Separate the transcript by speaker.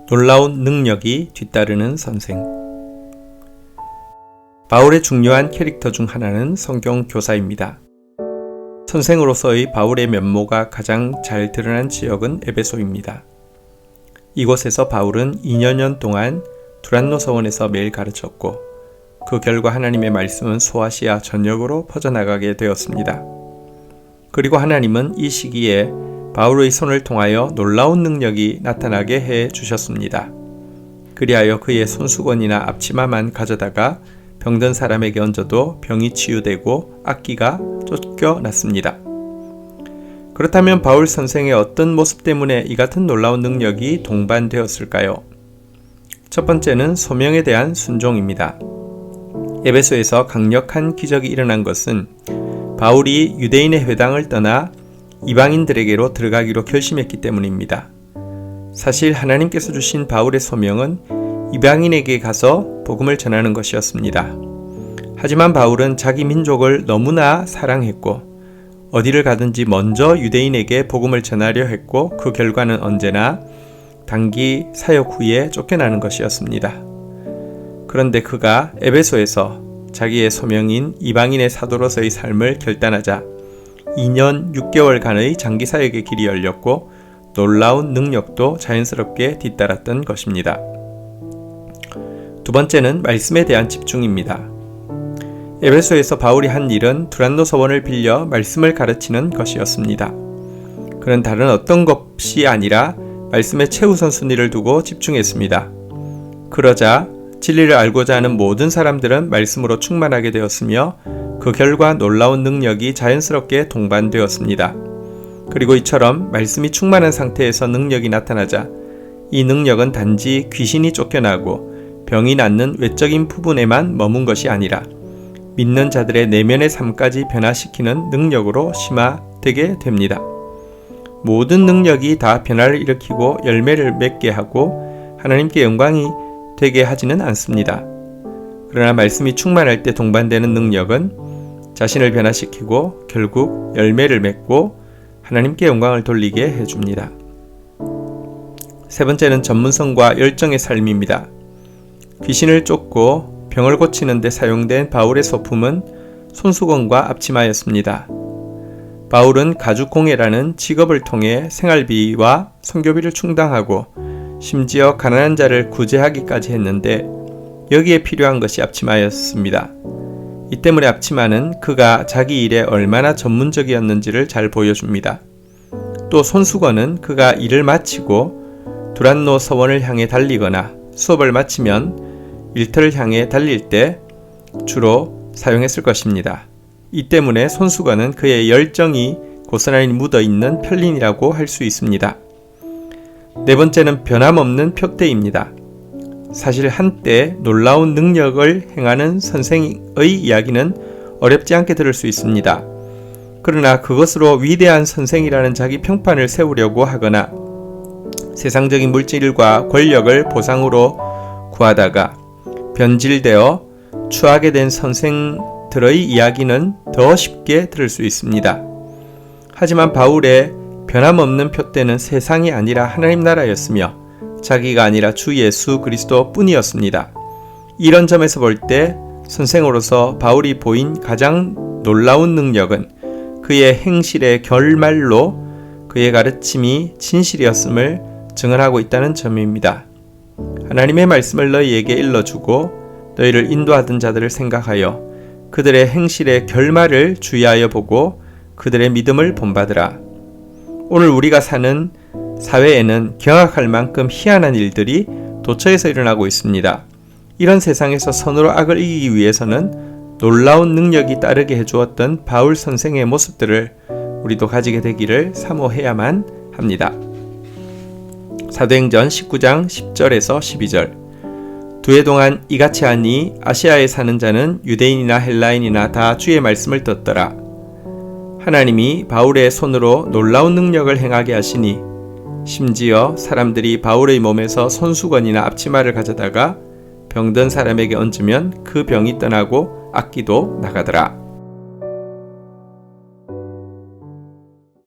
Speaker 1: 놀라운 능력이 뒤따르는 선생. 바울의 중요한 캐릭터 중 하나는 성경 교사입니다. 선생으로서의 바울의 면모가 가장 잘 드러난 지역은 에베소입니다. 이곳에서 바울은 2년 동안 두란노 서원에서 매일 가르쳤고 그 결과 하나님의 말씀은 소아시아 전역으로 퍼져나가게 되었습니다. 그리고 하나님은 이 시기에 바울의 손을 통하여 놀라운 능력이 나타나게 해 주셨습니다. 그리하여 그의 손수건이나 앞치마만 가져다가 병든 사람에게 얹어도 병이 치유되고 악귀가 쫓겨났습니다. 그렇다면 바울 선생의 어떤 모습 때문에 이 같은 놀라운 능력이 동반되었을까요? 첫 번째는 소명에 대한 순종입니다. 에베소에서 강력한 기적이 일어난 것은 바울이 유대인의 회당을 떠나 이방인들에게로 들어가기로 결심했기 때문입니다. 사실 하나님께서 주신 바울의 소명은 이방인에게 가서 복음을 전하는 것이었습니다. 하지만 바울은 자기 민족을 너무나 사랑했고 어디를 가든지 먼저 유대인에게 복음을 전하려 했고 그 결과는 언제나 단기 사역 후에 쫓겨나는 것이었습니다. 그런데 그가 에베소에서 자기의 소명인 이방인의 사도로서의 삶을 결단하자 2년 6개월간의 장기 사역의 길이 열렸고 놀라운 능력도 자연스럽게 뒤따랐던 것입니다. 두 번째는 말씀에 대한 집중입니다. 에베소에서 바울이 한 일은 두란노 서원을 빌려 말씀을 가르치는 것이었습니다. 그는 다른 어떤 것이 아니라 말씀에 최우선 순위를 두고 집중했습니다. 그러자 진리를 알고자 하는 모든 사람들은 말씀으로 충만하게 되었으며 그 결과 놀라운 능력이 자연스럽게 동반되었습니다. 그리고 이처럼 말씀이 충만한 상태에서 능력이 나타나자 이 능력은 단지 귀신이 쫓겨나고 병이 낫는 외적인 부분에만 머문 것이 아니라 믿는 자들의 내면의 삶까지 변화시키는 능력으로 심화되게 됩니다. 모든 능력이 다 변화를 일으키고 열매를 맺게 하고 하나님께 영광이 되게 하지는 않습니다. 그러나 말씀이 충만할 때 동반되는 능력은 자신을 변화시키고 결국 열매를 맺고 하나님께 영광을 돌리게 해줍니다. 세 번째는 전문성과 열정의 삶입니다. 귀신을 쫓고 병을 고치는 데 사용된 바울의 소품은 손수건과 앞치마였습니다. 바울은 가죽공예라는 직업을 통해 생활비와 선교비를 충당하고 심지어 가난한 자를 구제하기까지 했는데 여기에 필요한 것이 앞치마였습니다. 이 때문에 앞치마는 그가 자기 일에 얼마나 전문적이었는지를 잘 보여줍니다. 또 손수건은 그가 일을 마치고 두란노 서원을 향해 달리거나 수업을 마치면 일터를 향해 달릴 때 주로 사용했을 것입니다. 이 때문에 손수건은 그의 열정이 고스란히 묻어있는 편린이라고 할 수 있습니다. 네 번째는 변함없는 표대입니다. 사실 한때 놀라운 능력을 행하는 선생의 이야기는 어렵지 않게 들을 수 있습니다. 그러나 그것으로 위대한 선생이라는 자기 평판을 세우려고 하거나 세상적인 물질과 권력을 보상으로 구하다가 변질되어 추하게 된 선생들의 이야기는 더 쉽게 들을 수 있습니다. 하지만 바울의 변함없는 표대는 세상이 아니라 하나님 나라였으며 자기가 아니라 주 예수 그리스도 뿐이었습니다. 이런 점에서 볼 때 선생으로서 바울이 보인 가장 놀라운 능력은 그의 행실의 결말로 그의 가르침이 진실이었음을 증언하고 있다는 점입니다. 하나님의 말씀을 너희에게 일러주고 너희를 인도하던 자들을 생각하여 그들의 행실의 결말을 주의하여 보고 그들의 믿음을 본받으라. 오늘 우리가 사는 사회에는 경악할 만큼 희한한 일들이 도처에서 일어나고 있습니다. 이런 세상에서 선으로 악을 이기기 위해서는 놀라운 능력이 따르게 해주었던 바울 선생의 모습들을 우리도 가지게 되기를 사모해야만 합니다. 사도행전 19장 10절에서 12절 두 해 동안 이같이 하니 아시아에 사는 자는 유대인이나 헬라인이나 다 주의 말씀을 듣더라. 하나님이 바울의 손으로 놀라운 능력을 행하게 하시니 심지어 사람들이 바울의 몸에서 손수건이나 앞치마를 가져다가 병든 사람에게 얹으면 그 병이 떠나고 악귀도 나가더라.